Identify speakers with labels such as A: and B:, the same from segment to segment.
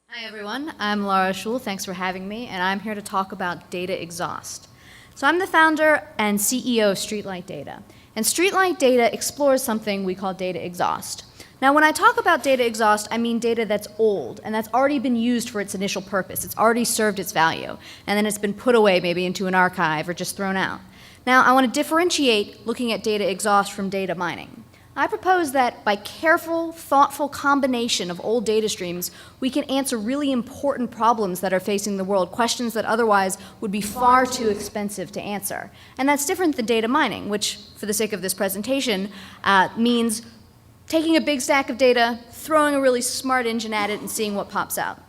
A: Hi everyone, I'm Laura Schewel, thanks for having me, and I'm here to talk about data exhaust. So I'm the founder and CEO of StreetLight Data, and StreetLight Data explores something we call data exhaust. Now when I talk about data exhaust, I mean data that's old, and that's already been used for its initial purpose. It's already served its value, and then it's been put away maybe into an archive or just thrown out. Now I want to differentiate looking at data exhaust from data mining. I propose that by careful, thoughtful combination of old data streams, we can answer really important problems that are facing the world, questions that otherwise would be far too expensive to answer. And that's different than data mining, which, for the sake of this presentation, means taking a big stack of data, throwing a really smart engine at it, and seeing what pops out.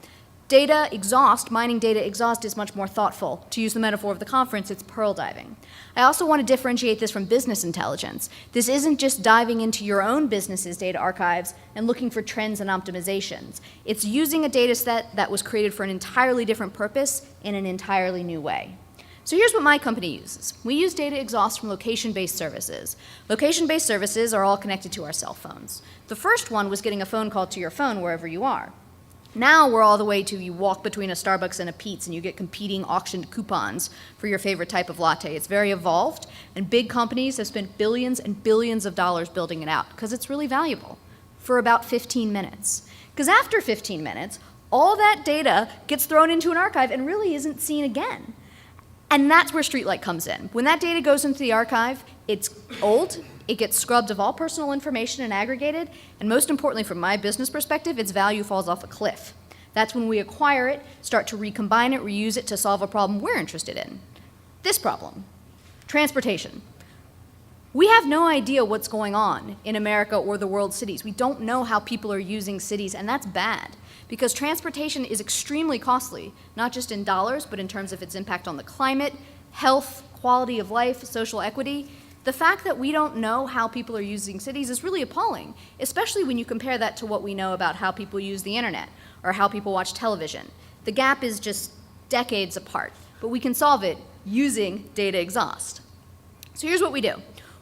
A: Data exhaust, mining data exhaust, is much more thoughtful. To use the metaphor of the conference, it's pearl diving. I also want to differentiate this from business intelligence. This isn't just diving into your own business's data archives and looking for trends and optimizations. It's using a data set that was created for an entirely different purpose in an entirely new way. So here's what my company uses. We use data exhaust from location-based services. Location-based services are all connected to our cell phones. The first one was getting a phone call to your phone wherever you are. Now we're all the way to you walk between a Starbucks and a Pete's and you get competing auctioned coupons for your favorite type of latte. It's very evolved, and big companies have spent billions and billions of dollars building it out because it's really valuable for about 15 minutes. Because after 15 minutes, all that data gets thrown into an archive and really isn't seen again. And that's where StreetLight comes in. When that data goes into the archive, it's old, it gets scrubbed of all personal information and aggregated, and most importantly from my business perspective, its value falls off a cliff. That's when we acquire it, start to recombine it, reuse it to solve a problem we're interested in. This problem, transportation. We have no idea what's going on in America or the world's cities. We don't know how people are using cities, and that's bad, because transportation is extremely costly, not just in dollars, but in terms of its impact on the climate, health, quality of life, social equity. The fact that we don't know how people are using cities is really appalling, especially when you compare that to what we know about how people use the internet or how people watch television. The gap is just decades apart, but we can solve it using data exhaust. So here's what we do.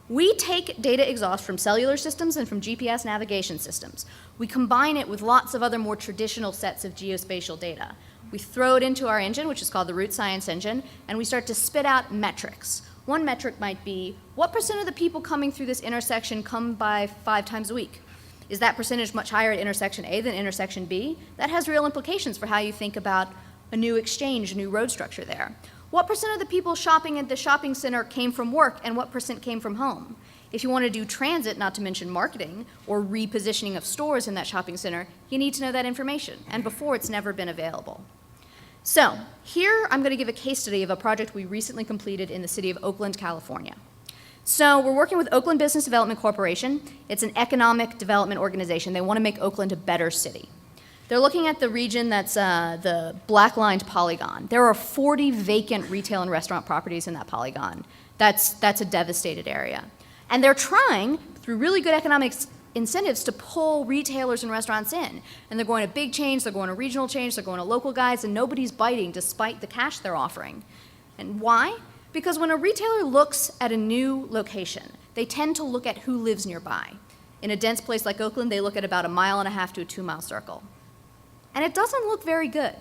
A: We take data exhaust from cellular systems and from GPS navigation systems. We combine it with lots of other more traditional sets of geospatial data. We throw it into our engine, which is called the root science engine, and we start to spit out metrics. One metric might be, what percent of the people coming through this intersection come by 5 times a week? Is that percentage much higher at intersection A than intersection B? That has real implications for how you think about a new exchange, a new road structure there. What percent of the people shopping at the shopping center came from work and what percent came from home? If you want to do transit, not to mention marketing or repositioning of stores in that shopping center, you need to know that information, and before it's never been available. So here I'm going to give a case study of a project we recently completed in the city of Oakland, California. So we're working with Oakland Business Development Corporation. It's an economic development organization. They want to make Oakland a better city. They're looking at the region that's the black-lined polygon. There are 40 vacant retail and restaurant properties in that polygon. That's a devastated area. And they're trying, through really good economics incentives, to pull retailers and restaurants in. And they're going to big chains, they're going to regional chains, they're going to local guys, and nobody's biting despite the cash they're offering. And why? Because when a retailer looks at a new location, they tend to look at who lives nearby. In a dense place like Oakland, they look at about 1.5 miles to a 2-mile circle. And it doesn't look very good.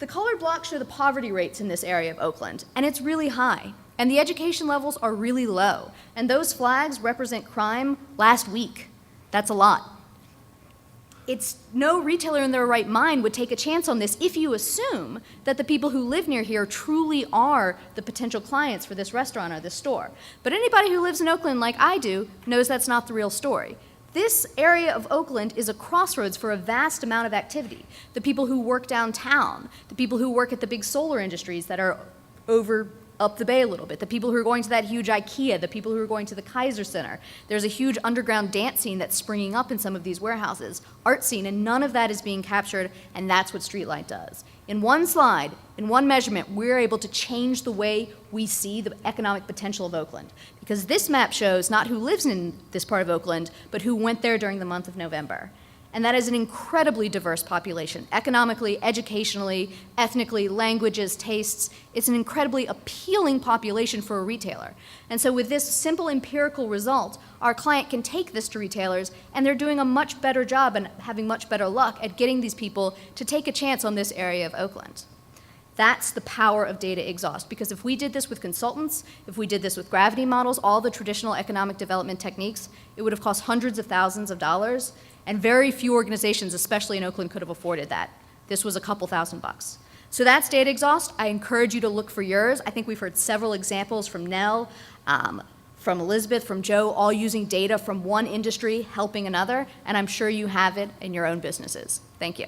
A: The colored blocks show the poverty rates in this area of Oakland, and it's really high. And the education levels are really low. And those flags represent crime last week. That's a lot. No retailer in their right mind would take a chance on this if you assume that the people who live near here truly are the potential clients for this restaurant or this store. But anybody who lives in Oakland like I do knows that's not the real story. This area of Oakland is a crossroads for a vast amount of activity. The people who work downtown, the people who work at the big solar industries that are up the bay a little bit, the people who are going to that huge IKEA, the people who are going to the Kaiser Center. There's a huge underground dance scene that's springing up in some of these warehouses, art scene, and none of that is being captured, and that's what StreetLight does. In one slide, in one measurement, we're able to change the way we see the economic potential of Oakland. Because this map shows not who lives in this part of Oakland, but who went there during the month of November. And that is an incredibly diverse population, economically, educationally, ethnically, languages, tastes. It's an incredibly appealing population for a retailer. And so with this simple empirical result, our client can take this to retailers, and they're doing a much better job and having much better luck at getting these people to take a chance on this area of Oakland. That's the power of data exhaust, because if we did this with consultants, if we did this with gravity models, all the traditional economic development techniques, it would have cost hundreds of thousands of dollars, and very few organizations, especially in Oakland, could have afforded that. This was a couple $1,000s. So that's data exhaust. I encourage you to look for yours. I think we've heard several examples from Nell, from Elizabeth, from Joe, all using data from one industry helping another, and I'm sure you have it in your own businesses. Thank you.